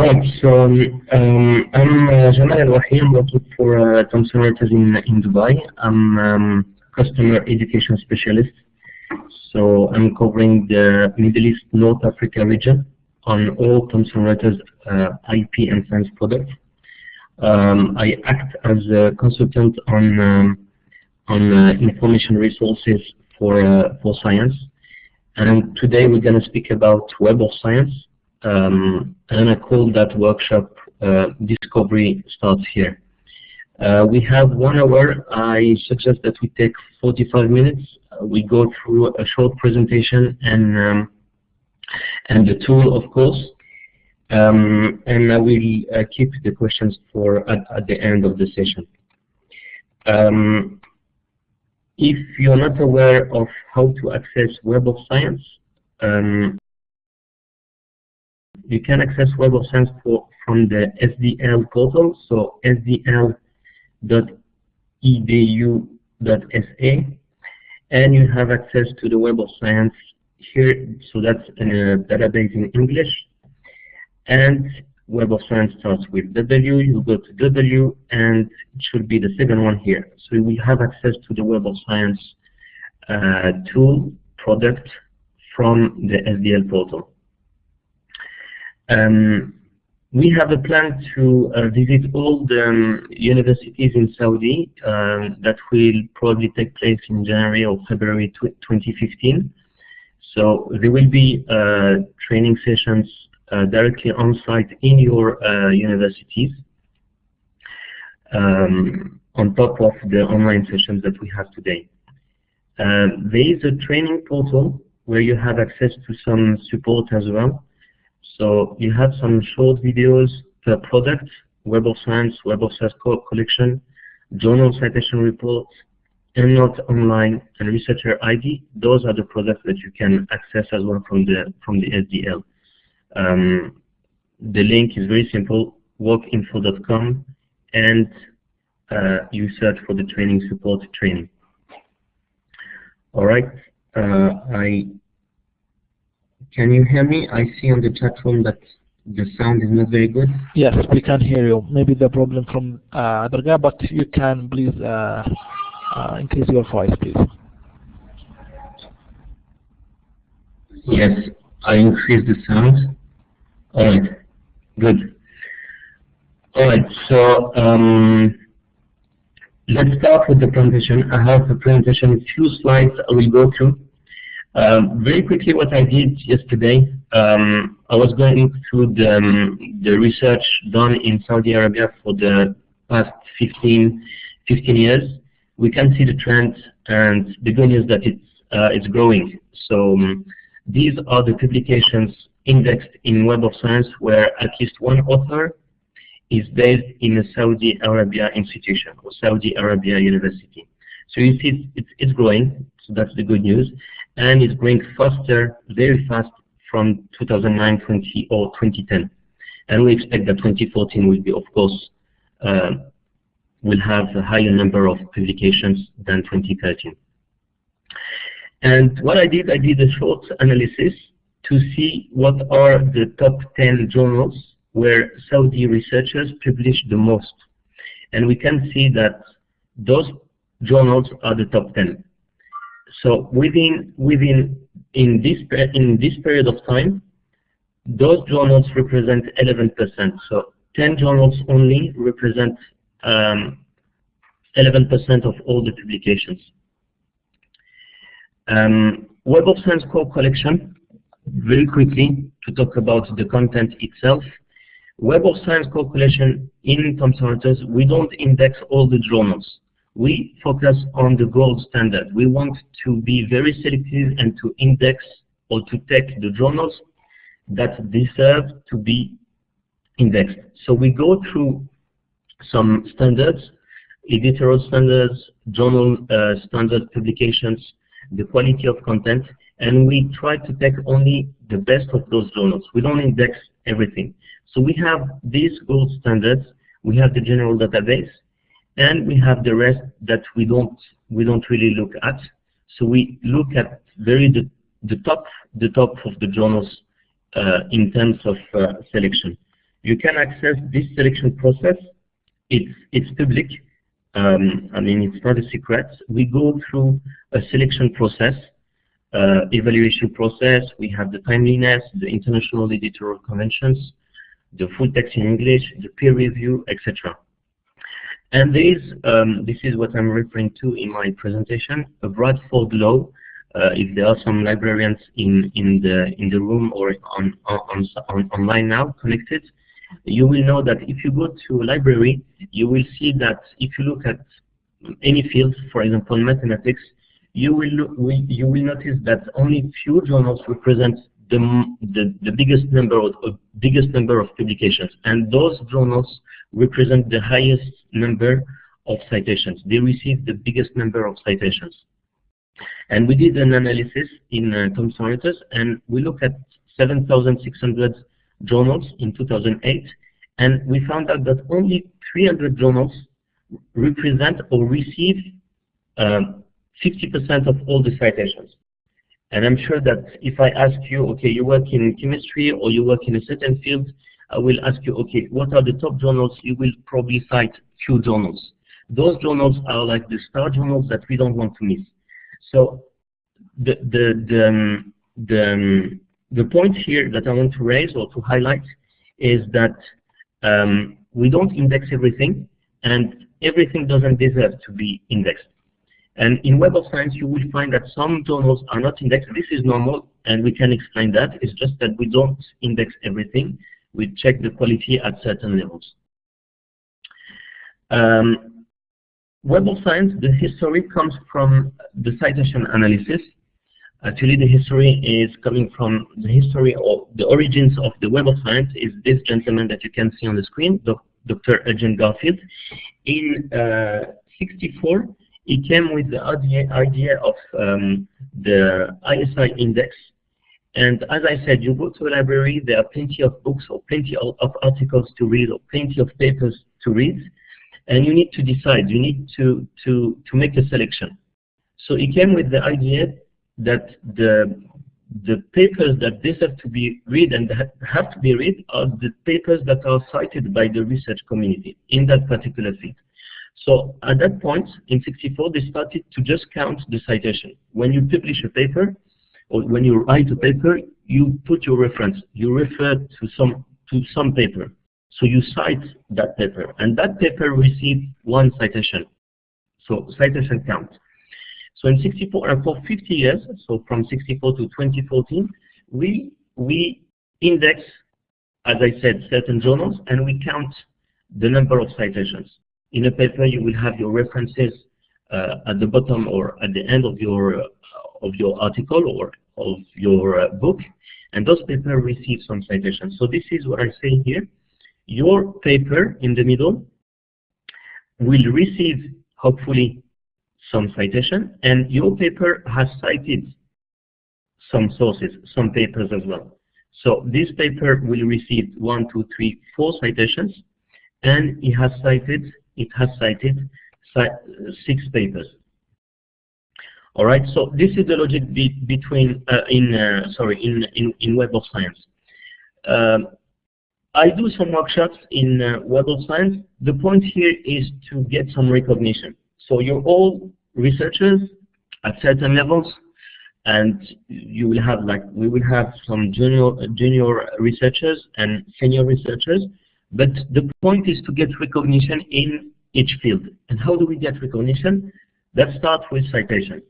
Alright, so I'm Jamal Al-Wahi. I'm working for Thomson Reuters in Dubai. I'm customer education specialist. So I'm covering the Middle East North Africa region on all Thomson Reuters IP and science products. I act as a consultant on information resources for science. And today we're going to speak about Web of Science. And I call that workshop Discovery Starts Here. We have 1 hour. I suggest that we take 45 minutes. We go through a short presentation and the tool, of course. And I will keep the questions for at the end of the session. If you're not aware of how to access Web of Science, you can access Web of Science from the SDL portal, so sdl.edu.sa, and you have access to the Web of Science here, so that's in a database in English. And Web of Science starts with W, you go to W, and it should be the second one here. So you will have access to the Web of Science tool product from the SDL portal. We have a plan to visit all the universities in Saudi that will probably take place in January or February 2015. So there will be training sessions directly on site in your universities on top of the online sessions that we have today. There is a training portal where you have access to some support as well. So you have some short videos per product, Web of Science, Web of Science collection, journal citation reports, EndNote Online, and Researcher ID. Those are the products that you can access as well from the SDL. The link is very simple, workinfo.com, and you search for the training support training. All right. Can you hear me? I see on the chat room that the sound is not very good. Yes, we can hear you. Maybe the problem from Darga, but you can please increase your voice, please. Yes, I increased the sound. All right, good. All right, so let's start with the presentation. I have a presentation, a few slides I will go through. Very quickly, what I did yesterday, I was going through the research done in Saudi Arabia for the past 15 years. We can see the trend, and the good news that it's growing. So these are the publications indexed in Web of Science where at least one author is based in a Saudi Arabia institution or Saudi Arabia university. So you see it's growing, so that's the good news. And it's growing faster, very fast, from 2009, 20, or 2010. And we expect that 2014 will be, of course, will have a higher number of publications than 2013. And what I did a short analysis to see what are the top 10 journals where Saudi researchers publish the most. And we can see that those journals are the top 10. So in this period of time, those journals represent 11%. So 10 journals only represent 11% of all the publications. Web of Science core collection, very quickly to talk about the content itself. Web of Science core collection in Thomson Reuters, we don't index all the journals. We focus on the gold standard. We want to be very selective and to index or to take the journals that deserve to be indexed. So we go through some standards, editorial standards, journal standard publications, the quality of content, and we try to take only the best of those journals. We don't index everything. So we have these gold standards, we have the general database, and we have the rest that we don't really look at. So we look at the top of the journals in terms of selection. You can access this selection process. It's public. I mean, it's not a secret. We go through a selection process, evaluation process. We have the timeliness, the international editorial conventions, the full text in English, the peer review, etc. And there is, this is what I'm referring to in my presentation, a Bradford law. If there are some librarians in the room or online now connected, you will know that if you go to a library, you will see that if you look at any field, for example mathematics, you will notice that only few journals represent the biggest number of publications, and those journals represent the highest number of citations. They receive the biggest number of citations. And we did an analysis in Thomson Reuters, and we looked at 7,600 journals in 2008, and we found out that only 300 journals represent or receive 50% of all the citations. And I'm sure that if I ask you, okay, you work in chemistry or you work in a certain field, I will ask you, okay, what are the top journals? You will probably cite few journals. Those journals are like the star journals that we don't want to miss. So the point here that I want to raise or to highlight is that we don't index everything, and everything doesn't deserve to be indexed. And in Web of Science, you will find that some journals are not indexed. This is normal, and we can explain that. It's just that we don't index everything. We check the quality at certain levels. Web of Science, the history comes from the citation analysis. Actually, the history is coming from the history of the origins of the Web of Science is this gentleman that you can see on the screen, Dr. Eugene Garfield. In '64, he came with the idea of the ISI index. And as I said, you go to a library, there are plenty of books or plenty of articles to read or plenty of papers to read. And you need to decide, you need to make a selection. So he came with the idea that the papers that deserve to be read and that have to be read are the papers that are cited by the research community in that particular field. So at that point, in '64, they started to just count the citation. When you publish a paper, or when you write a paper, you put your reference. You refer to some paper. So you cite that paper, and that paper received one citation. So citation count. So in '64, and for 50 years, so from '64 to 2014, we index, as I said, certain journals, and we count the number of citations. In a paper, you will have your references at the bottom or at the end of your article or of your book, and those papers receive some citations. So this is what I say here. Your paper in the middle will receive, hopefully, some citation, and your paper has cited some sources, some papers as well. So this paper will receive 1, 2, 3, 4 citations, and it has cited 6 papers. All right. So this is the logic between in Web of Science. I do some workshops in Web of Science. The point here is to get some recognition. So you're all researchers at certain levels, and you will have, like, we will have some junior researchers and senior researchers. But the point is to get recognition in each field. And how do we get recognition? That starts with citation.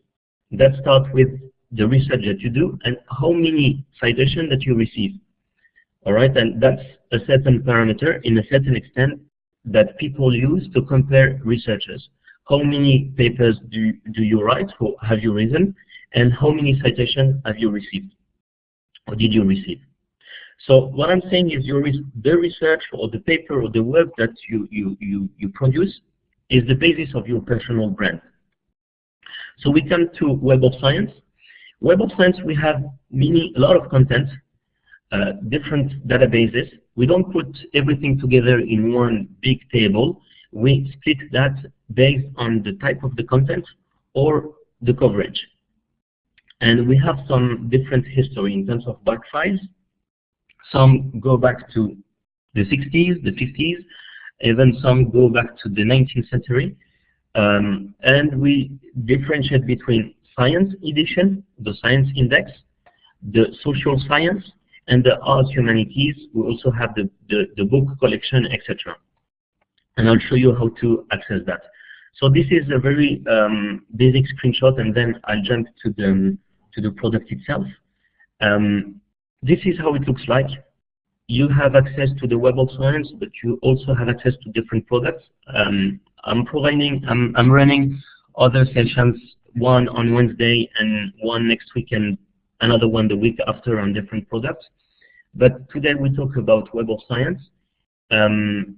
That starts with the research that you do and how many citations that you receive. All right, and that's a certain parameter in a certain extent that people use to compare researchers. How many papers do you write, or have you written, and how many citations have you received, or did you receive? So what I'm saying is the research or the paper or the work that you produce is the basis of your personal brand. So we come to Web of Science. Web of Science, we have a lot of content, different databases. We don't put everything together in one big table. We split that based on the type of the content or the coverage. And we have some different history in terms of bulk files. Some go back to the 60s, the 50s, even some go back to the 19th century. And we differentiate between science edition, the science index, the social science, and the arts humanities. We also have the book collection, etc. And I'll show you how to access that. So this is a very basic screenshot, and then I'll jump to the product itself. This is how it looks like. You have access to the Web of Science, but you also have access to different products. I'm running other sessions, one on Wednesday and one next week and another one the week after on different products. But today we talk about Web of Science. And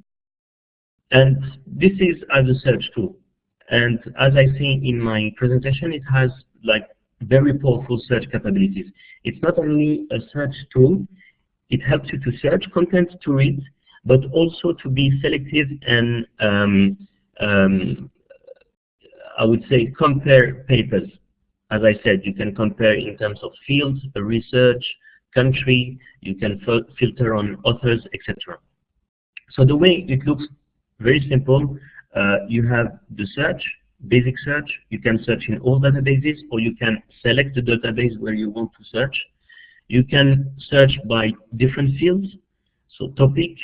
this is as a search tool. And as I say in my presentation, it has like very powerful search capabilities. It's not only a search tool, it helps you to search content to read, but also to be selective and I would say compare papers. As I said, you can compare in terms of fields, research, country, you can filter on authors, etc. So the way it looks very simple. You have the search, basic search. You can search in all databases, or you can select the database where you want to search. You can search by different fields, so topic,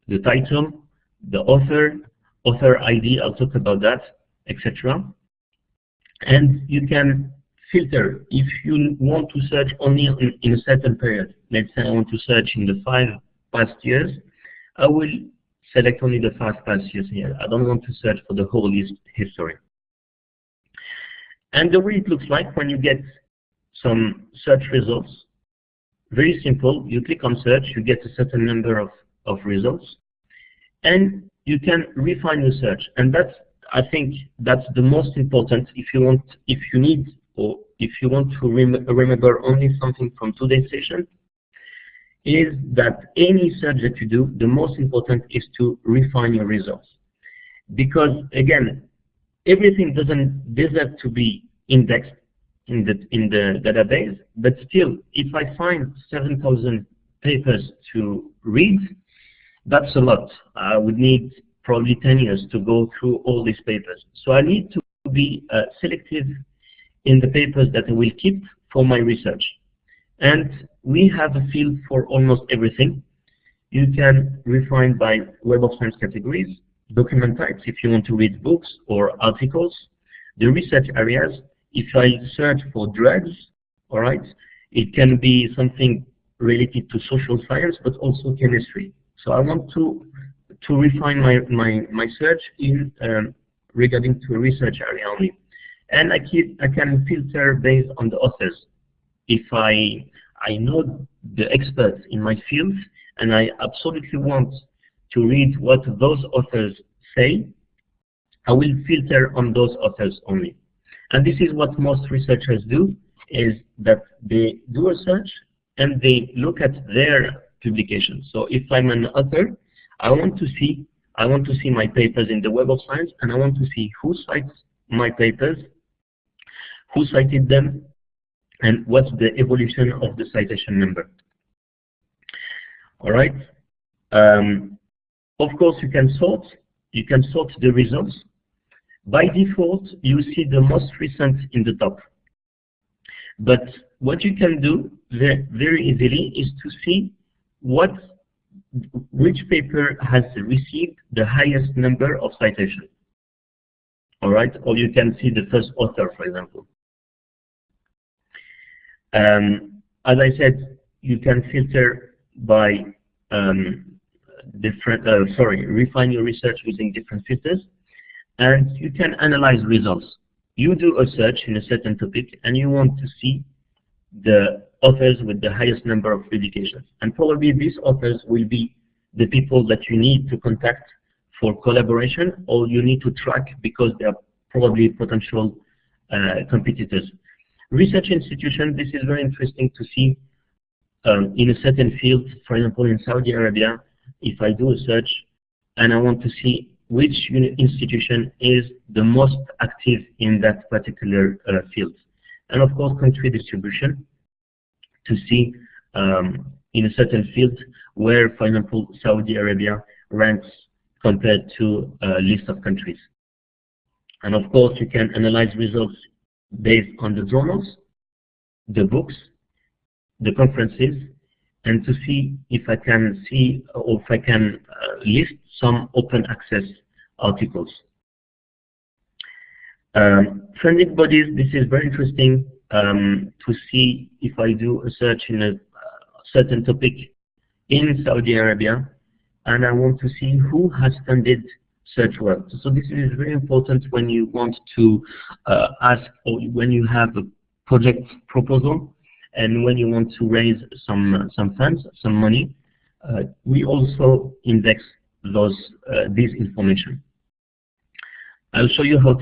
the title, the author ID, I'll talk about that, etc. And you can filter if you want to search only in a certain period. Let's say I want to search in the 5 past years. I will select only the 5 past years here. I don't want to search for the whole history. And the way it looks like when you get some search results, very simple. You click on search, you get a certain number of results, and you can refine your search. And that's, I think, that's the most important if you want to remember only something from today's session, is that any search that you do, the most important is to refine your results. Because again, everything doesn't deserve to be indexed in the database, but still, if I find 7,000 papers to read, that's a lot. I would need probably 10 years to go through all these papers. So I need to be selective in the papers that I will keep for my research. And we have a field for almost everything. You can refine by Web of Science categories, document types if you want to read books or articles, the research areas. If I search for drugs, all right, it can be something related to social science, but also chemistry. So I want to refine my search in regarding to a research area only. And I can filter based on the authors. If I know the experts in my field and I absolutely want to read what those authors say, I will filter on those authors only. And this is what most researchers do, is that they do a search and they look at their publications. So if I'm an author, I want to see my papers in the Web of Science, and I want to see who cites my papers, who cited them, and what's the evolution of the citation number. All right. Of course, you can sort the results. By default, you see the most recent in the top. But what you can do very easily is to see which paper has received the highest number of citations. All right, or you can see the first author, for example. As I said, you can filter by refine your research using different filters, and you can analyze results. You do a search in a certain topic, and you want to see the authors with the highest number of publications. And probably these authors will be the people that you need to contact for collaboration, or you need to track because they are probably potential competitors. Research institutions, this is very interesting to see in a certain field. For example, in Saudi Arabia, if I do a search and I want to see which institution is the most active in that particular field. And of course, country distribution to see in a certain field where, for example, Saudi Arabia ranks compared to a list of countries. And of course, you can analyze results based on the journals, the books, the conferences, and to see if I can see or if I can list some open access articles. Funding bodies, this is very interesting to see if I do a search in a certain topic in Saudi Arabia, and I want to see who has funded such work. So this is very important when you want to ask, or when you have a project proposal, and when you want to raise some funds, some money. We also index this information. I'll show you how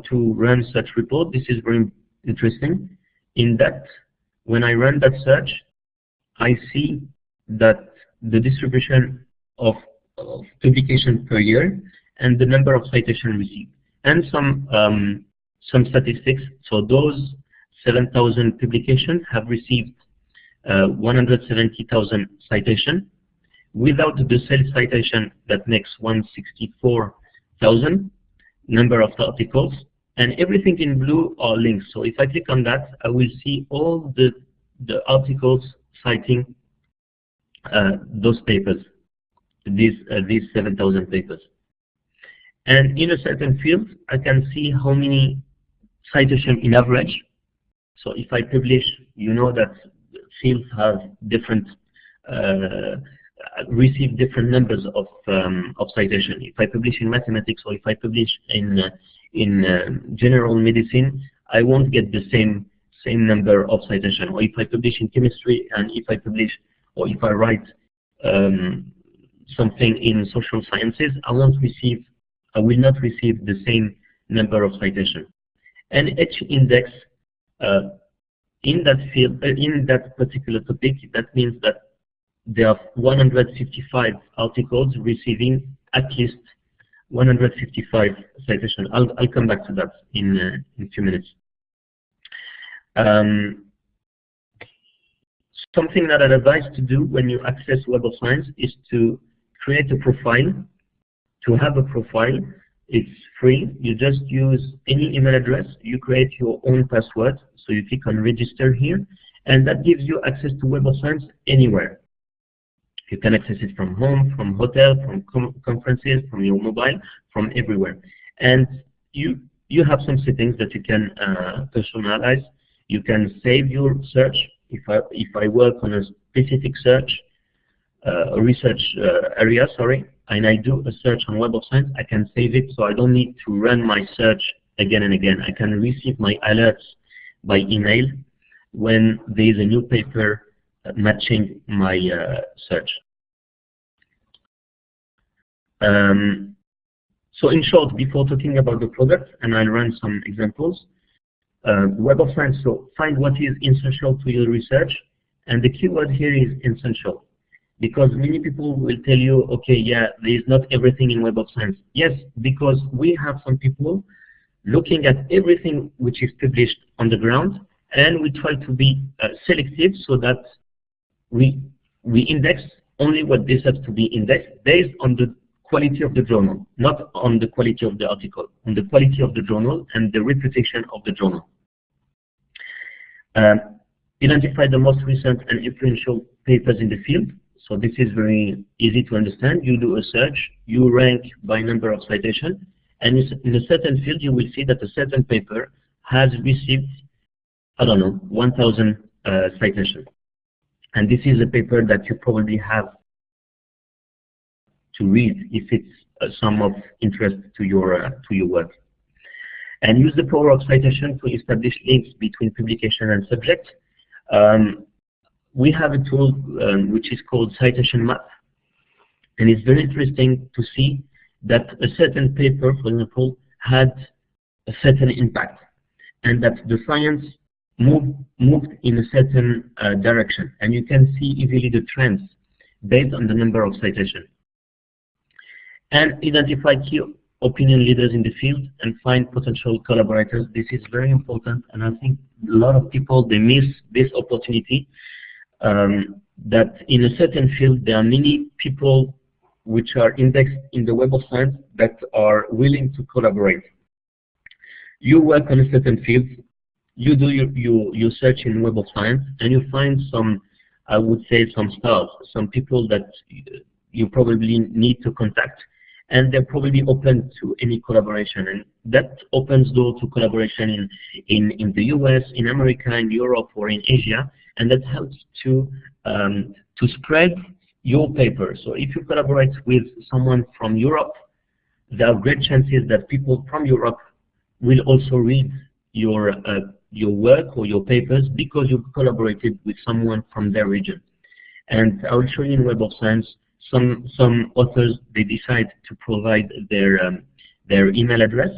to run such report. This is very interesting. In that, when I run that search, I see that the distribution of publication per year and the number of citations received, and some statistics. So those 7,000 publications have received 170,000 citations. Without the self-citation, that makes 164,000 number of articles, and everything in blue are links. So if I click on that, I will see all the articles citing those papers, these 7,000 papers. And in a certain field, I can see how many citations in average. So if I publish, you know that fields have different, receive different numbers of citation. If I publish in mathematics, or if I publish in general medicine, I won't get the same number of citation. Or if I publish in chemistry, and if I publish, or if I write something in social sciences, I will not receive the same number of citation. And each index in that field, in that particular topic, that means that there are 155 articles receiving at least 155 citations. I'll come back to that in a few minutes. Something that I advise to do when you access Web of Science is to create a profile. To have a profile, it's free. You just use any email address. You create your own password. So you click on register here, and that gives you access to Web of Science anywhere. You can access it from home, from hotel, from conferences, from your mobile, from everywhere. And you have some settings that you can personalize. You can save your search. If I work on a specific search, a research area, sorry, and I do a search on Web of Science, I can save it, so I don't need to run my search again and again. I can receive my alerts by email when there is a new paper matching my search. So in short, before talking about the product, and I'll run some examples, Web of Science, so find what is essential to your research, and the keyword here is essential. Because many people will tell you, okay, yeah, there is not everything in Web of Science. Yes, because we have some people looking at everything which is published on the ground, and we try to be selective so that we index only what deserves to be indexed based on the quality of the journal, not on the quality of the article, on the quality of the journal and the reputation of the journal. Identify the most recent and influential papers in the field. So this is very easy to understand. You do a search, you rank by number of citations, and in a certain field you will see that a certain paper has received, I don't know, 1,000 citations. And this is a paper that you probably have to read if it's some of interest to your work. And use the power of citation to establish links between publication and subject. We have a tool which is called Citation Map, and it's very interesting to see that a certain paper, for example, had a certain impact, and that the science moved in a certain direction, and you can see easily the trends based on the number of citations. And identify key opinion leaders in the field and find potential collaborators. This is very important, and I think a lot of people, they miss this opportunity. that in a certain field there are many people which are indexed in the Web of Science that are willing to collaborate. You work on a certain field, you do your search in Web of Science, and you find some, I would say, some stars, some people that you probably need to contact, and they're probably open to any collaboration, and that opens door to collaboration in the US, in America, in Europe, or in Asia, and that helps to spread your paper. So if you collaborate with someone from Europe, there are great chances that people from Europe will also read your work or your papers because you collaborated with someone from their region. And I will show you in Web of Science some authors, they decide to provide their email address.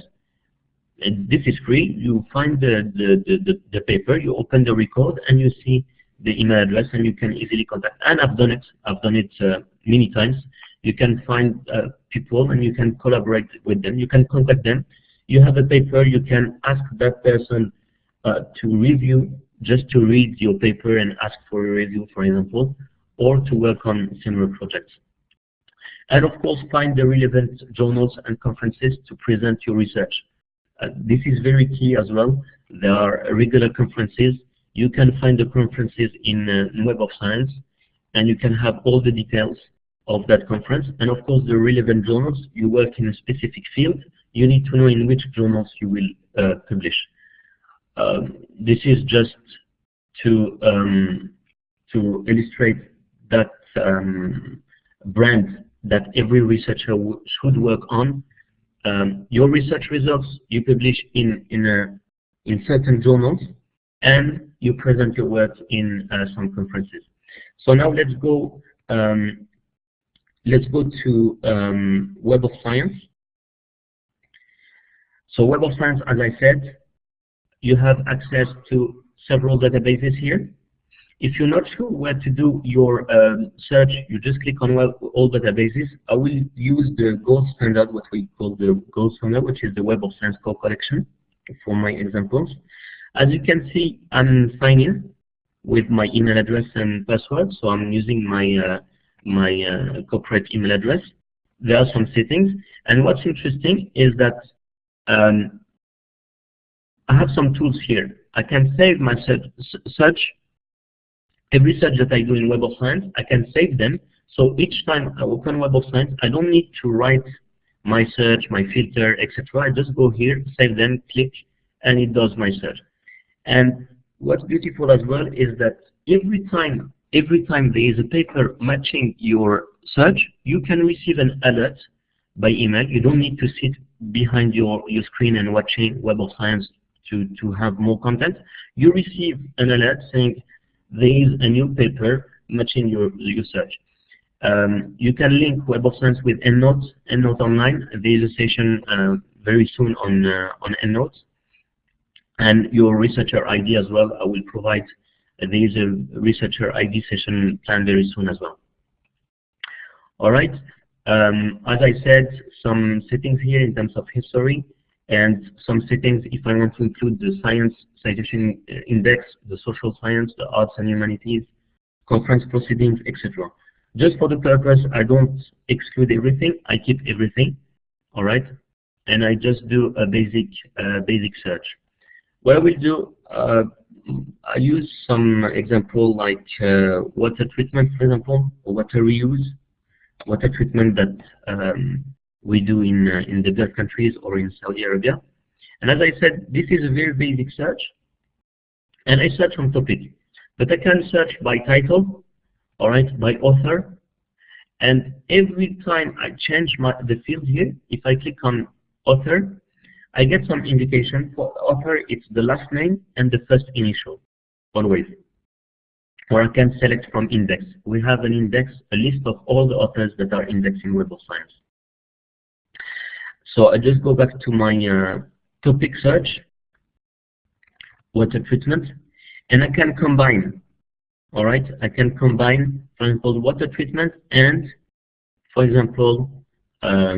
And this is free. You find the paper, you open the record, and you see the email address, and you can easily contact. And I've done it many times. You can find people, and you can collaborate with them. You can contact them. You have a paper, you can ask that person to review, just to read your paper and ask for a review, for example, or to work on similar projects. And of course, find the relevant journals and conferences to present your research. This is very key as well. There are regular conferences. You can find the conferences in Web of Science, and you can have all the details of that conference. And of course, the relevant journals. You work in a specific field, you need to know in which journals you will publish. This is just to illustrate that brand that every researcher should work on. Your research results you publish in certain journals, and you present your work in some conferences. So now let's go to Web of Science. So Web of Science, as I said, you have access to several databases here. If you're not sure where to do your search, you just click on all databases. I will use the gold standard, what we call the gold standard, which is the Web of Science core collection for my examples. As you can see, I'm signed in with my email address and password, so I'm using my corporate email address. There are some settings, and what's interesting is that I have some tools here. I can save my search. Every search that I do in Web of Science, I can save them. So each time I open Web of Science, I don't need to write my search, my filter, etc. I just go here, save them, click, and it does my search. And what's beautiful as well is that every time there is a paper matching your search, you can receive an alert by email. You don't need to sit behind your screen and watching Web of Science to have more content. You receive an alert saying there is a new paper matching your search. You can link Web of Science with EndNote Online. There is a session very soon on EndNote. And your researcher ID as well, I will provide. There is a researcher ID session planned very soon as well. All right. As I said, some settings here in terms of history, and some settings if I want to include the science citation index, the social science, the arts and humanities, conference proceedings, etc. Just for the purpose, I don't exclude everything. I keep everything. All right. And I just do a basic search. What I will do, I use some example like water treatment, for example, or water reuse, water treatment that we do in the Gulf countries or in Saudi Arabia. And as I said, this is a very basic search, and I search on topic. But I can search by title, all right, by author, and every time I change the field here, if I click on author, I get some indication. For author, it's the last name and the first initial, always. Or I can select from index. We have an index, a list of all the authors that are indexed in Web of Science. So I just go back to my topic search, water treatment, and I can combine. All right, I can combine, for example, water treatment and, for example, I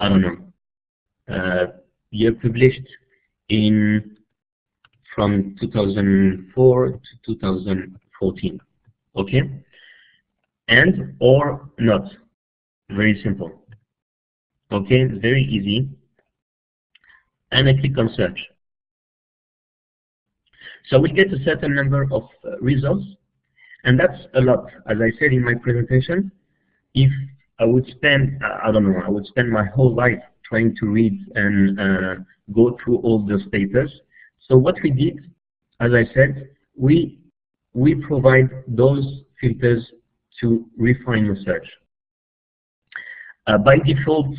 don't know, year published from 2004 to 2014. Okay, and or not. Very simple. Okay, very easy. And I click on search. So we get a certain number of results, and that's a lot. As I said in my presentation, if I would spend, I don't know, I would spend my whole life trying to read and go through all those papers. So what we did, as I said, we provide those filters to refine your search. By default,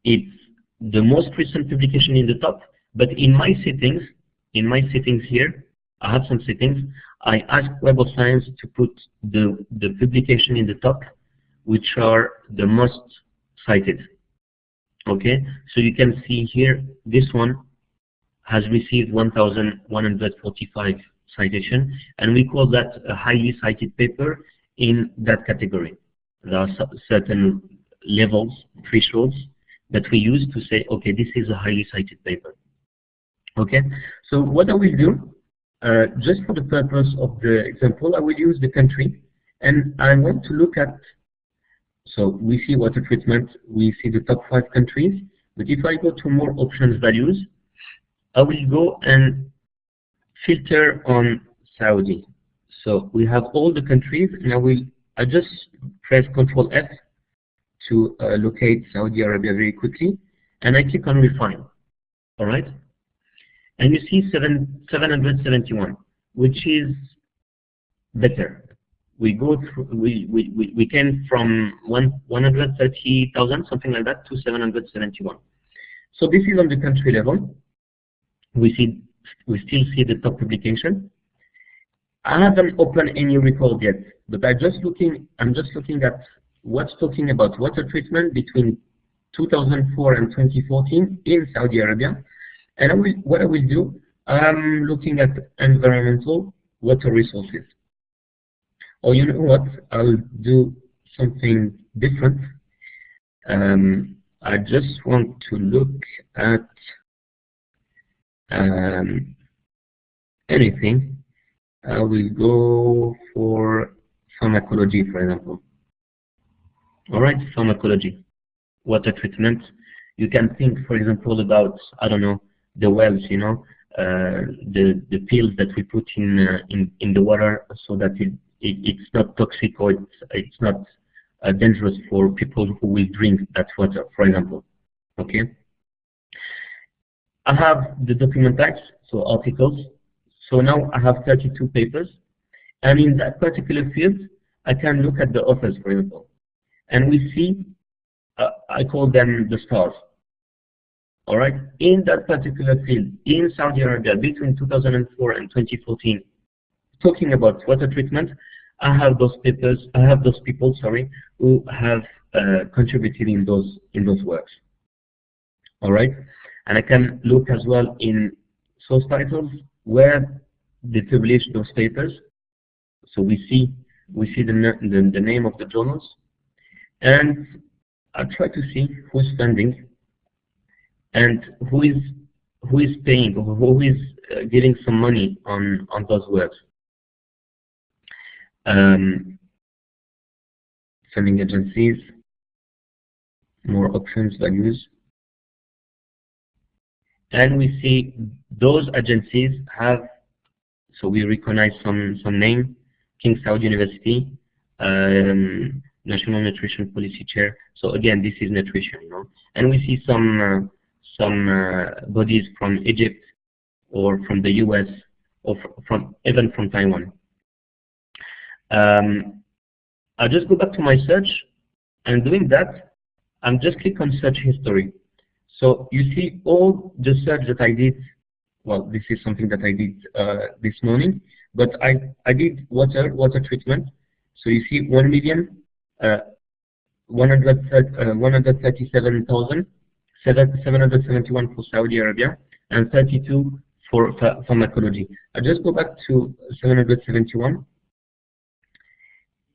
it's the most recent publication in the top, but in my settings here, I have some settings. I ask Web of Science to put the publication in the top, which are the most cited. Okay, so you can see here, this one has received 1,145 citations, and we call that a highly cited paper in that category. There are certain levels, thresholds, that we use to say, okay, this is a highly cited paper. Okay, so what I will do, just for the purpose of the example, I will use the country, and I want to look at, so we see water treatment, we see the top 5 countries, but if I go to more options values, I will go and filter on Saudi. So we have all the countries, and I just press Ctrl F to locate Saudi Arabia very quickly, and I click on refine. All right, and you see 771, which is better. We go through. We came from 130,000, something like that, to 771. So this is on the country level. We still see the top publication. I haven't opened any record yet, but I'm just looking at what's talking about water treatment between 2004 and 2014 in Saudi Arabia. And what I will do, I'm looking at environmental water resources. Or you know what? I'll do something different. I just want to look at anything. I will go for pharmacology, for example. All right, pharmacology, water treatment. You can think, for example, about, I don't know, the wells, you know, the pills that we put in the water so that it's not toxic, or it's not dangerous for people who will drink that water, for example. Okay. I have the document types, so articles. So now I have 32 papers, and in that particular field, I can look at the authors, for example, and we see, I call them the stars. All right, in that particular field, in Saudi Arabia, between 2004 and 2014, talking about water treatment, I have those papers, I have those people, sorry, who have contributed in those works. All right, and I can look as well in source titles where they publish those papers. So we see the name of the journals, and I try to see who's funding and who is paying, or who is getting some money on those works. Funding agencies, more options, values, and we see those agencies have, so we recognize some name, King Saud University, National Nutrition Policy Chair. So again, this is nutrition, you know, and we see some bodies from Egypt, or from the US, or even from Taiwan. I'll just go back to my search, and doing that, I'm just click on search history. So you see all the search that I did. Well, this is something that I did this morning, but I did water treatment. So you see 137,771 for Saudi Arabia, and 32 for pharmacology. I'll just go back to 771,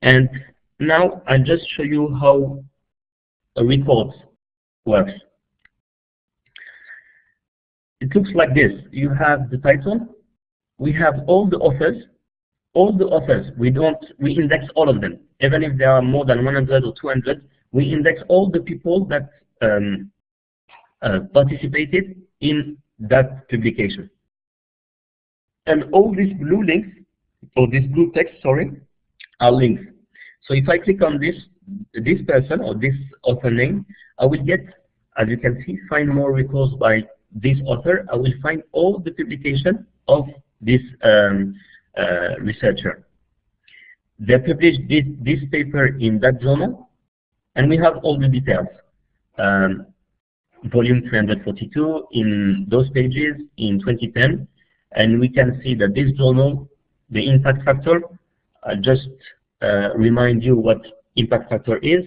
and now I'll just show you how a report works. It looks like this. You have the title, we have all the authors, all the authors. We index all of them. Even if there are more than 100 or 200, we index all the people that participated in that publication. And all these blue links, or this blue text, sorry, are links. So if I click on this person or this author name, I will get, as you can see, find more records by this author. I will find all the publication of this researcher. They published this paper in that journal, and we have all the details. Volume 342 in those pages in 2010, and we can see that this journal, the impact factor, just remind you what impact factor is.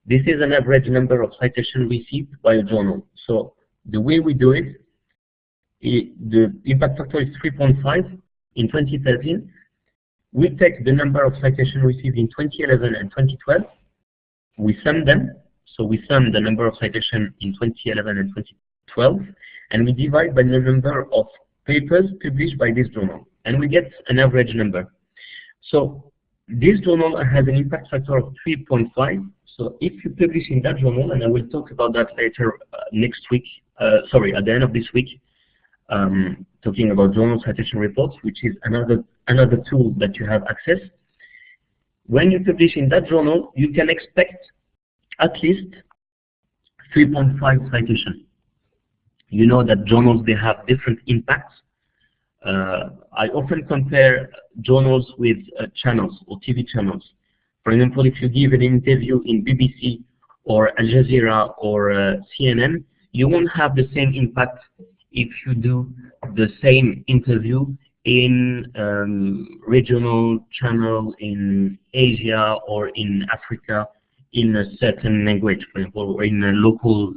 This is an average number of citations received by a journal. So the way we do it, the impact factor is 3.5 in 2013. We take the number of citations received in 2011 and 2012. We sum them. So we sum the number of citations in 2011 and 2012, and we divide by the number of papers published by this journal, and we get an average number. So this journal has an impact factor of 3.5. So if you publish in that journal, and I will talk about that later next week, sorry, at the end of this week, talking about journal citation reports, which is another tool that you have access. When you publish in that journal, you can expect at least 3.5 citations. You know that journals, they have different impacts. I often compare journals with channels or TV channels. For example, if you give an interview in BBC or Al Jazeera or CNN, you won't have the same impact if you do the same interview in regional channel in Asia or in Africa in a certain language, for example, or in a local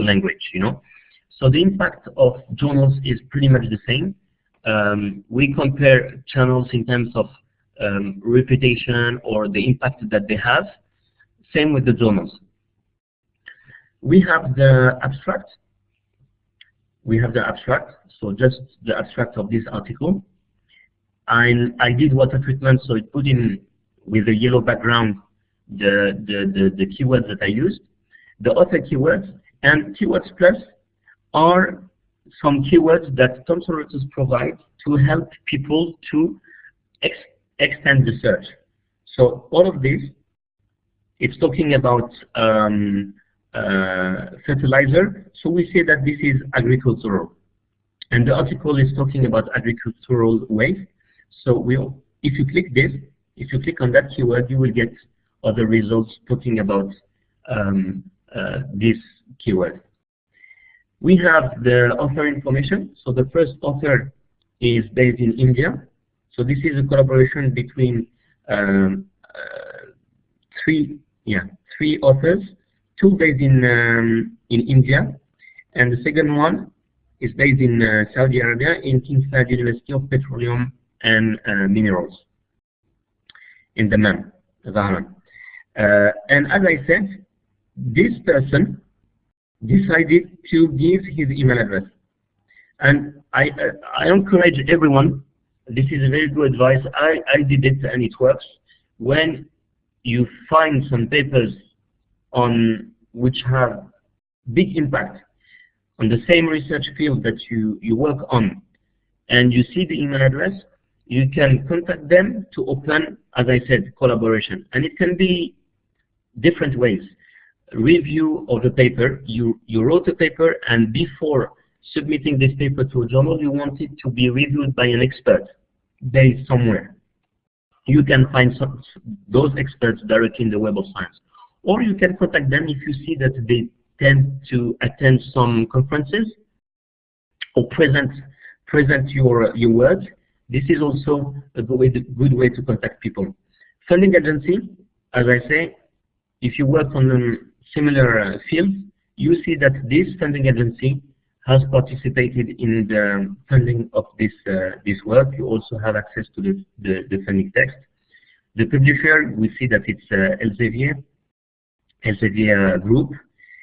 language, you know. So the impact of journals is pretty much the same. We compare channels in terms of reputation or the impact that they have. Same with the journals. We have the abstract. So just the abstract of this article. And I did water treatment, so it put in with a yellow background the keywords that I used, the author keywords, and keywords plus are some keywords that Thomson Reuters provides to help people to extend the search. So all of this, it's talking about fertilizer, so we say that this is agricultural. And the article is talking about agricultural waste. So if you click this, if you click on that keyword, you will get other results talking about this keyword. We have the author information. So the first author is based in India. So this is a collaboration between three authors, two based in India, and the second one is based in Saudi Arabia in King Fahd University of Petroleum and Minerals in Dammam, Zahran. And as I said, this person decided to give his email address. And I encourage everyone, this is a very good advice, I did it and it works. When you find some papers on which have big impact on the same research field that you work on, and you see the email address, you can contact them to open, as I said, collaboration. And it can be different ways. Review of the paper, you wrote a paper, and before submitting this paper to a journal, you want it to be reviewed by an expert based somewhere. You can find those experts directly in the Web of Science. Or you can contact them if you see that they tend to attend some conferences or present your work. This is also a good way to contact people. Funding agency, as I say, if you work on a similar field, you see that this funding agency has participated in the funding of this work. You also have access to the funding text. The publisher, we see that it's Elsevier Group.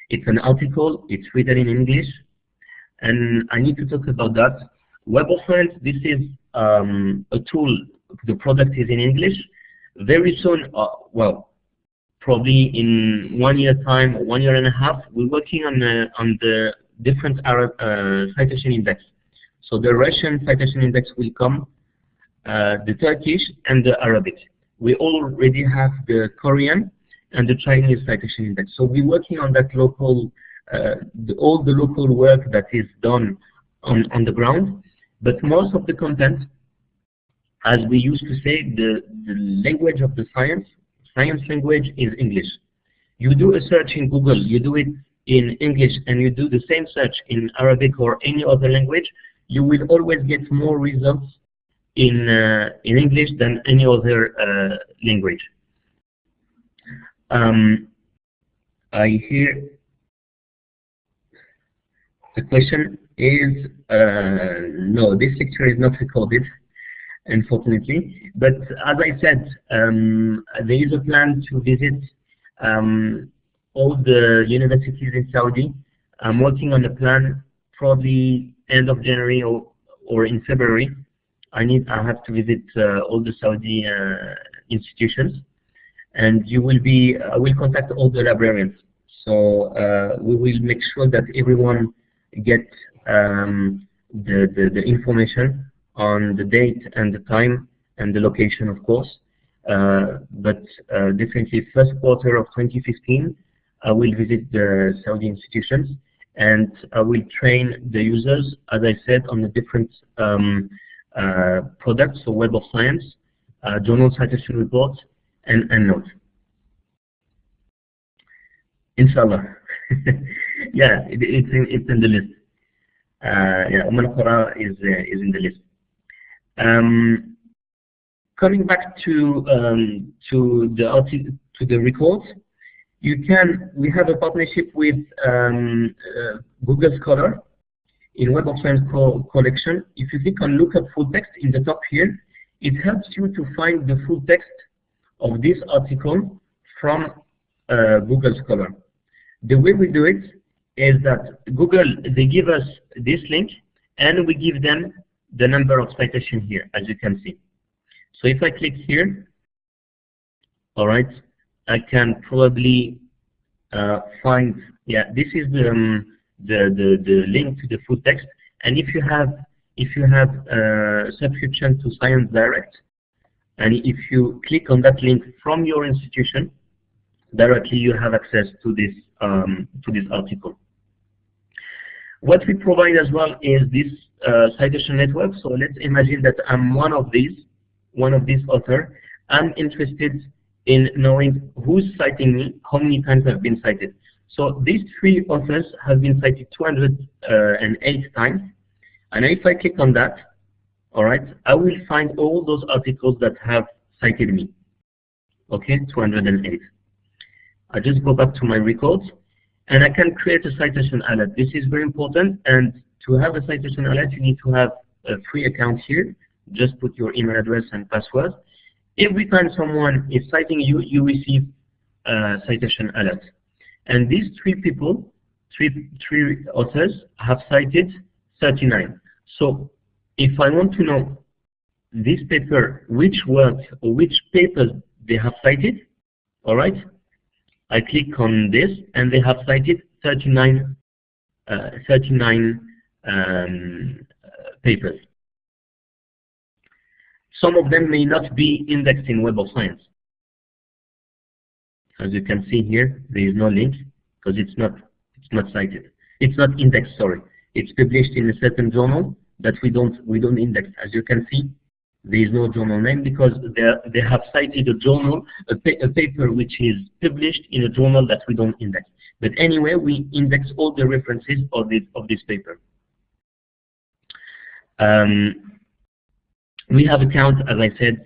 It's an article, it's written in English, and I need to talk about that. Web of Science, this is a tool the product is in English. Very soon, well, probably in 1 year time, 1 year and a half, we're working on the different Arab citation index. So the Russian citation index will come, the Turkish and the Arabic. We already have the Korean and the Chinese citation index. So we're working on that local, all the local work that is done on the ground. But most of the content, as we used to say, the language of the science language is English. You do a search in Google, you do it in English, and you do the same search in Arabic or any other language, you will always get more results in English than any other language. I hear the question is, no, this lecture is not recorded, unfortunately. But as I said, there is a plan to visit all the universities in Saudi. I'm working on a plan, probably end of January or in February. I have to visit all the Saudi institutions, and I will contact all the librarians. So we will make sure that everyone gets the information on the date and the time and the location, of course. But definitely first quarter of 2015, I will visit the Saudi institutions, and I will train the users, as I said, on the different products, so Web of Science, journal citation reports, and EndNote. Inshallah. Yeah, it's in the list. Yeah, Qura is in the list. Coming back to the records, we have a partnership with Google Scholar in Web of Science collection. If you click on look up full text in the top here, it helps you to find the full text of this article from Google Scholar. The way we do it is that Google, they give us this link, and we give them the number of citations here, as you can see. So if I click here, all right, I can probably find, yeah, this is the link to the full text. And if you have subscription to Science Direct, and if you click on that link from your institution, directly you have access to this article. What we provide as well is this citation network. So let's imagine that I'm one of these authors. I'm interested in knowing who's citing me, how many times I've been cited. So these 3 authors have been cited 208 times. And if I click on that, all right, I will find all those articles that have cited me. Okay, 208. I just go back to my records, and I can create a citation alert. This is very important, and to have a citation alert, you need to have a free account here. Just put your email address and password. Every time someone is citing you, you receive a citation alert. And these 3 people, three authors, have cited 39. So if I want to know this paper, which words or which papers they have cited, all right, I click on this, and they have cited 39 papers. Some of them may not be indexed in Web of Science. As you can see here, there is no link because it's not cited. It's not indexed. Sorry, it's published in a certain journal that we don't index. As you can see, there is no journal name because they have cited a journal, a paper which is published in a journal that we don't index. But anyway, we index all the references of this paper. We have accounts, as I said,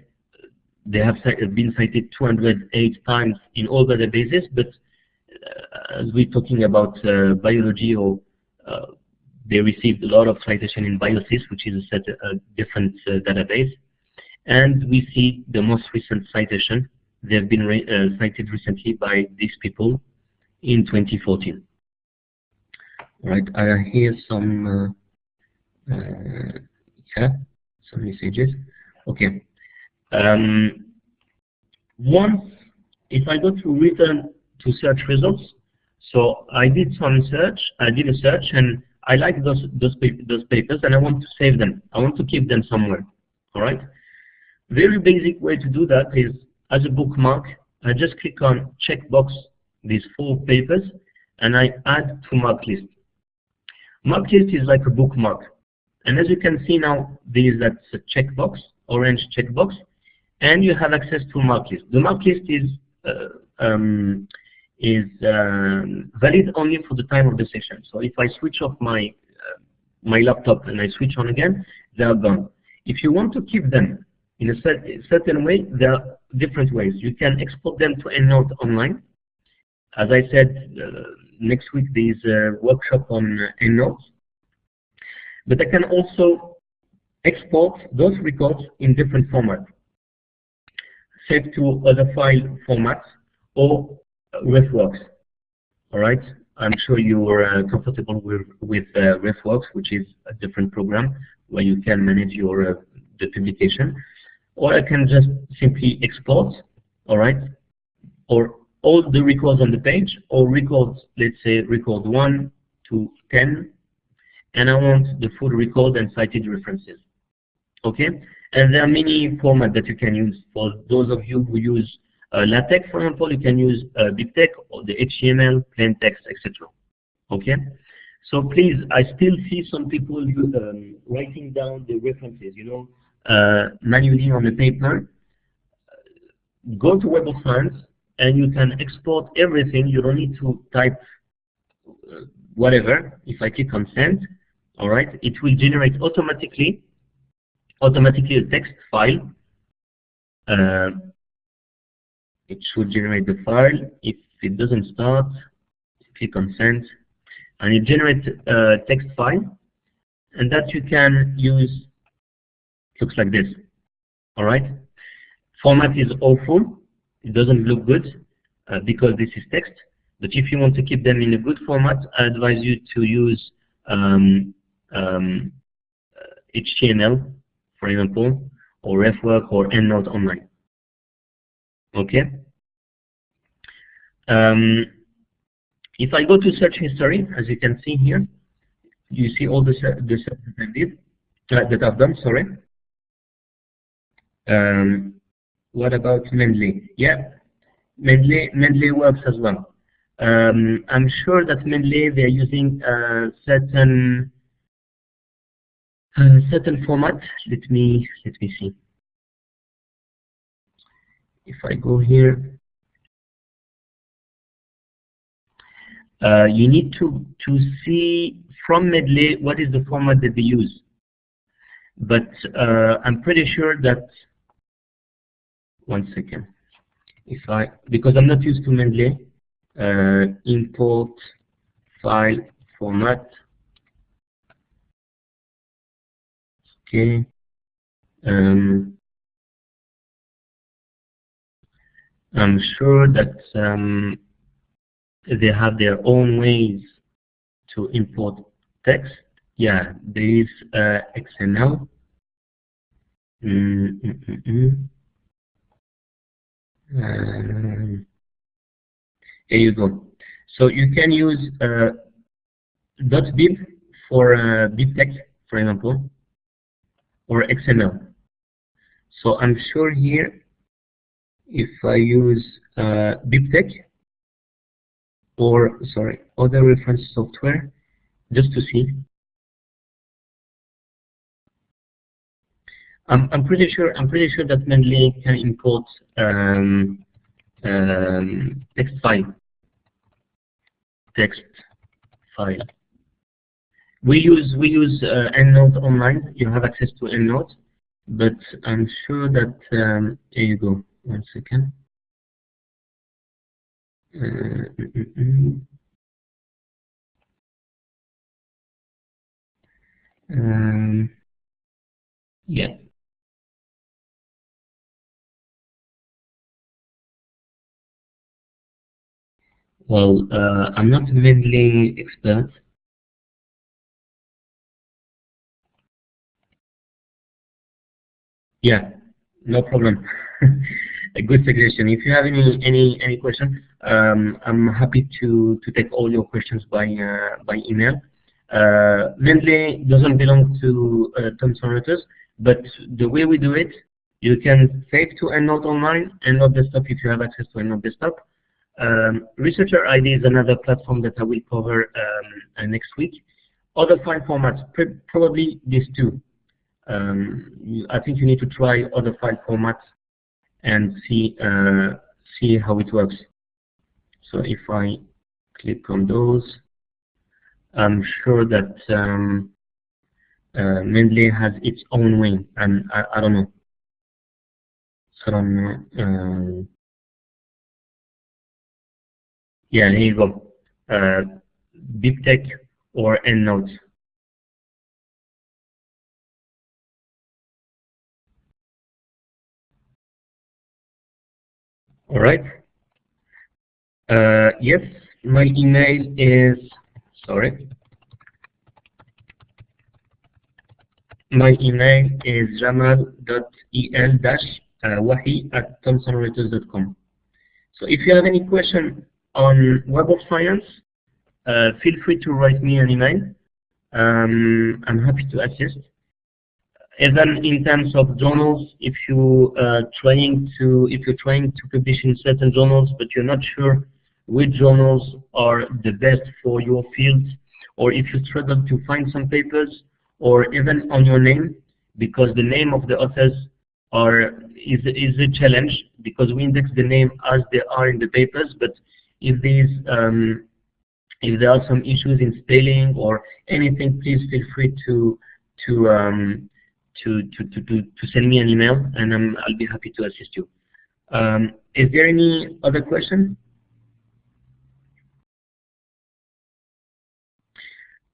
they have been cited 208 times in all databases, but as we're talking about biology, or they received a lot of citation in Biosys, which is a different database. And we see the most recent citation. They've been cited recently by these people in 2014. Right, I hear some some messages. Okay, Once, if I go to return to search results, so I did a search, and I like those papers, and I want to save them. I want to keep them somewhere. All right. Very basic way to do that is as a bookmark. I just click on checkbox these 4 papers, and I add to mark list. Mark list is like a bookmark, and as you can see now, that's a checkbox, orange checkbox, and you have access to mark list. The mark list is valid only for the time of the session. So if I switch off my laptop and I switch on again, they are gone. If you want to keep them in a certain way, there are different ways. You can export them to EndNote online. As I said, next week there is a workshop on EndNote. But I can also export those records in different formats. Save to other file formats or RefWorks. All right, I'm sure you are comfortable with RefWorks, which is a different program where you can manage your the publication. Or I can just simply export. All right, or all the records on the page, or records. Let's say record 1 to 10, and I want the full record and cited references. Okay, and there are many formats that you can use. For those of you who use LaTeX, for example, you can use BibTeX or the HTML, plain text, etc. Okay, so please, I still see some people writing down the references, manually on the paper. Go to Web of Science, and you can export everything. You don't need to type whatever. If I click on Send, all right, it will generate automatically a text file. It should generate the file. If it doesn't start, click on Send, and it generates a text file, and that you can use. Looks like this. All right. Format is awful. It doesn't look good because this is text. But if you want to keep them in a good format, I advise you to use HTML, for example, or RefWorks or EndNote online. Okay. If I go to search history, as you can see here, you see all the search that I did, that I've done. Sorry. What about Mendeley? Yeah, Mendeley works as well. I'm sure that Mendeley, they're using certain format. Let me see. If I go here, you need to see from Mendeley what is the format that they use. But I'm pretty sure that. One second. Because I'm not used to Mendeley, import file format. Okay. I'm sure that they have their own ways to import text. Yeah, there is XML. Here you go. So you can use .bib for BibTeX, for example, or XML. So I'm sure here, if I use BibTeX or other reference software, just to see. I'm pretty sure that Mendeley can import text file. We use EndNote online. You have access to EndNote, but I'm sure that here you go. One second. Yeah. Well, I'm not a Mendeley expert. Yeah, No problem. A good suggestion. If you have any question, I'm happy to take all your questions by email. Mendeley doesn't belong to Thomson Reuters, but the way we do it, you can save to EndNote Online, EndNote Desktop if you have access to EndNote Desktop. Researcher ID is another platform that I will cover next week. Other file formats, probably these two. I think you need to try other file formats and see how it works. So if I click on those, I'm sure that Mendeley has its own way, and I don't know. So I don't know. Yeah, here you go. BibTeX or EndNote. All right. Yes, my email is, sorry. My email is jamal.el-wahi@thomsonreuters.com. So if you have any question on Web of Science, feel free to write me an email. I'm happy to assist. Even in terms of journals, if you're trying to publish in certain journals, but you're not sure which journals are the best for your field, or if you struggle to find some papers, or even on your name, because the name of the authors is a challenge, because we index the name as they are in the papers, but if there are some issues in spelling or anything, please feel free to send me an email, and I'll be happy to assist you. Is there any other question?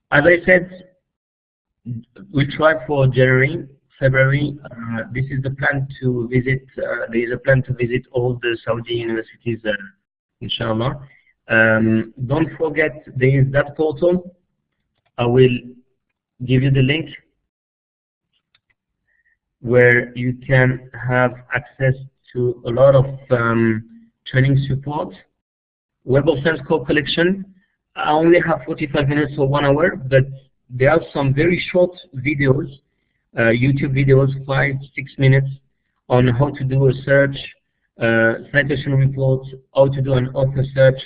As I said, we'll try for January, February. This is the plan to visit. There is a plan to visit all the Saudi universities, inshallah. Don't forget, there is that portal. I will give you the link where you can have access to a lot of training support. Web of Science core collection. I only have 45 minutes or 1 hour, but there are some very short videos, YouTube videos, 5-6 minutes, on how to do a search, citation report, how to do an author search,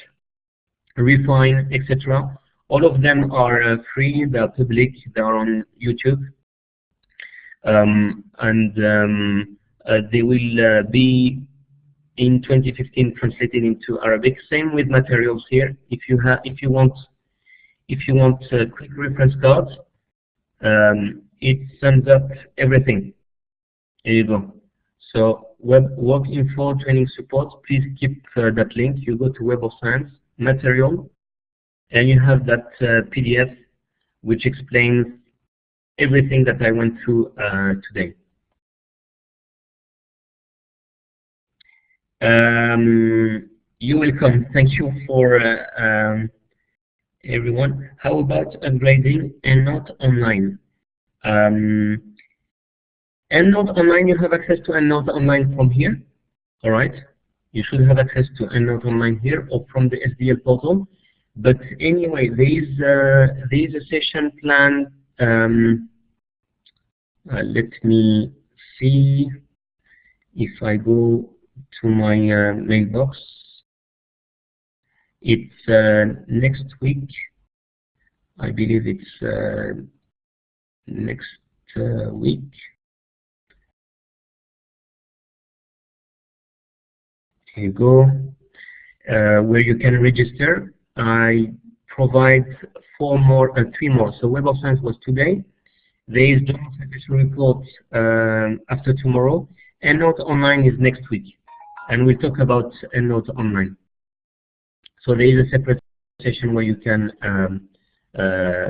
refine, etc. All of them are free, they are public, they are on YouTube. They will be in 2015 translated into Arabic. Same with materials here. If you want a quick reference card, it sums up everything. Here you go. So work info training support. Please keep that link. You go to Web of Science material, and you have that PDF which explains everything that I went through today. You're welcome. Thank you for everyone. How about upgrading EndNote Online? EndNote Online, you have access to EndNote Online from here. All right. You should have access to EndNote Online here or from the SDL portal. But anyway, there is a session planned. Let me see if I go to my mailbox. It's next week. I believe it's next week. Here you go. Where you can register. I provide 3 more. So Web of Science was today. There is journal citation report after tomorrow. EndNote Online is next week, and we'll talk about EndNote Online. So there is a separate session where you can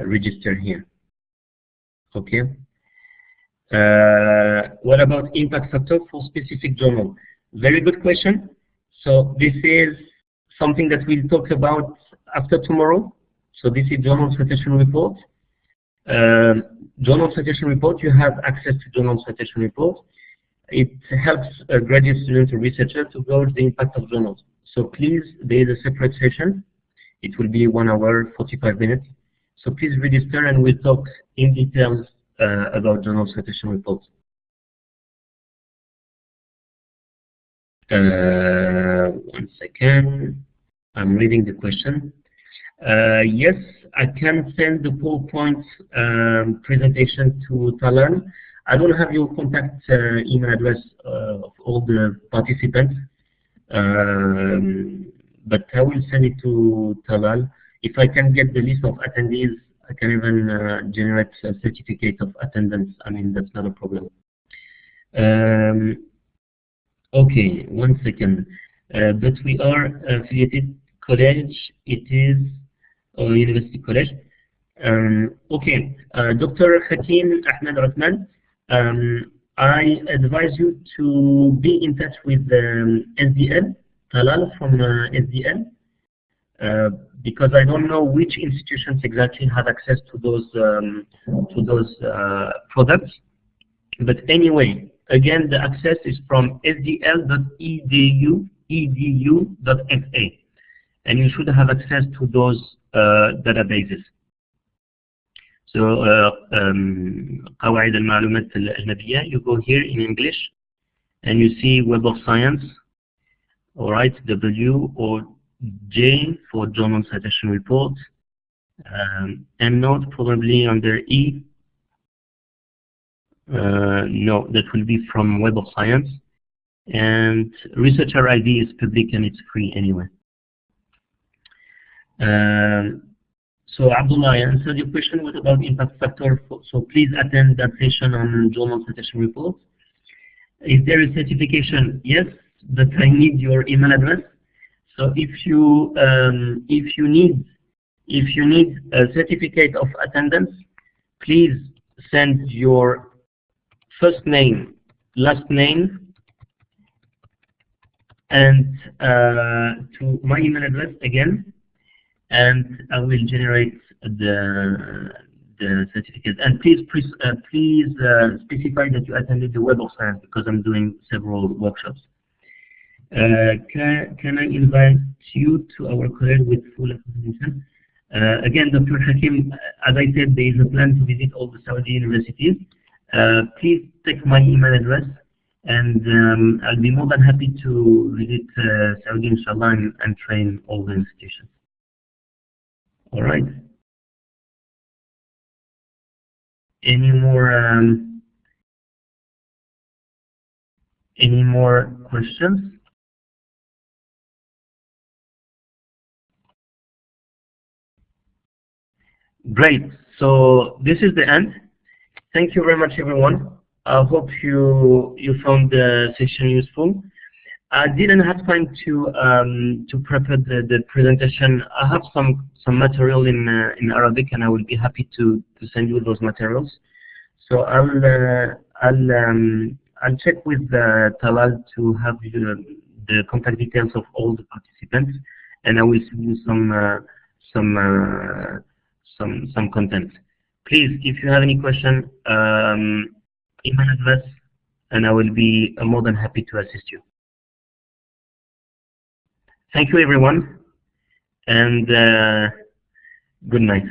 register here. Okay. What about impact factor for specific journal? Very good question. So this is something that we'll talk about after tomorrow. So this is journal citation report. Journal citation report, you have access to journal citation report. it helps graduate students or researchers to gauge the impact of journals. So please, there is a separate session. It will be 1 hour, 45 minutes. So please register and we'll talk in details about journal citation reports. One second, I'm reading the question. Yes, I can send the PowerPoint presentation to Talal. I don't have your contact email address of all the participants, but I will send it to Talal. If I can get the list of attendees, I can even generate a certificate of attendance. I mean, that's not a problem. Okay, 1 second. But we are affiliated college. It is University College. Okay, Dr. Hakim Ahmed Rahman, I advise you to be in touch with SDL, Talal from SDL, because I don't know which institutions exactly have access to those products. But anyway, again, the access is from sdl.edu.fa, and you should have access to those databases. So, قواعد المعلومات الأجنبية, you go here in English, and you see Web of Science, all right, W or J for Journal Citation Reports, and not probably under E. No, that will be from Web of Science, and Researcher ID is public and it's free anyway. So Abdullah, I answered your question. What about impact factor? So please attend that session on Journal Citation Reports. Is there a certification? Yes, but I need your email address. So if you need a certificate of attendance, please send your first name, last name, and to my email address again, and I will generate the certificate. And please specify that you attended the Web of Science, because I'm doing several workshops. Can I invite you to our college with full accommodation? Again, Dr. Hakim, as I said, there is a plan to visit all the Saudi universities. Please take my email address, and I'll be more than happy to visit Saudi, inshallah, and train all the institutions. All right. Any more questions? Great. So this is the end. Thank you very much, everyone. I hope you found the session useful. I didn't have time to prepare the presentation. I have some material in Arabic, and I will be happy to send you those materials. So I'll check with Talal to have the contact details of all the participants, and I will send you some content. Please, if you have any question, email address, and I will be more than happy to assist you. Thank you, everyone, and good night.